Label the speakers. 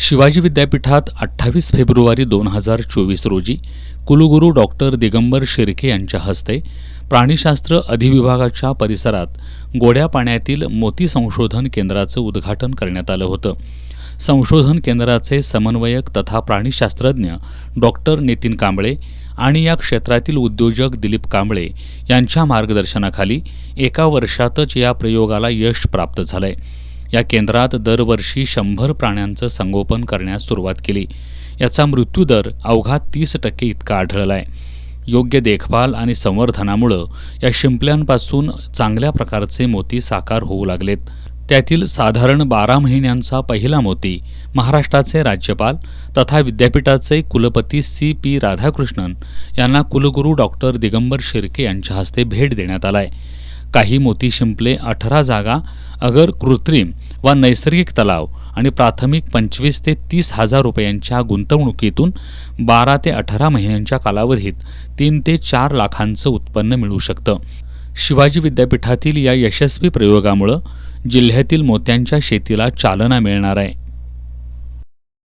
Speaker 1: शिवाजी विद्यापीठात 28 फेब्रुवारी 2024 रोजी कुलगुरू डॉक्टर दिगंबर शिर्के यांच्या हस्ते प्राणीशास्त्र अधिविभागाच्या परिसरात गोड्या पाण्यातील मोती संशोधन केंद्राचं उद्घाटन करण्यात आलं होतं. संशोधन केंद्राचे समन्वयक तथा प्राणीशास्त्रज्ञ डॉक्टर नितीन कांबळे आणि या क्षेत्रातील उद्योजक दिलीप कांबळे यांच्या मार्गदर्शनाखाली एका वर्षातच या प्रयोगाला यश प्राप्त झालंय. या केंद्रात दरवर्षी 100 प्राण्यांचं संगोपन करण्यास सुरुवात केली. याचा मृत्यूदर अवघा 30% इतका आढळला आहे. योग्य देखभाल आणि संवर्धनामुळं या शिंपल्यांपासून चांगल्या प्रकारचे मोती साकार होऊ लागलेत. त्यातील साधारण 12 महिन्यांचा पहिला मोती महाराष्ट्राचे राज्यपाल तथा विद्यापीठाचे कुलपती CP राधाकृष्णन यांना कुलगुरू डॉक्टर दिगंबर शिर्के यांच्या हस्ते भेट देण्यात आलाय. काही मोती शिंपले 18 जागा अगर कृत्रिम व नैसर्गिक तलाव आणि प्राथमिक 25 ते 30 हजार रुपयांच्या गुंतवणुकीतून 12 ते 18 महिन्यांच्या कालावधीत 3 ते 4 लाखांचं उत्पन्न मिळू शकतं. शिवाजी विद्यापीठातील या यशस्वी प्रयोगामुळं जिल्ह्यातील मोत्यांच्या शेतीला चालना मिळणार आहे.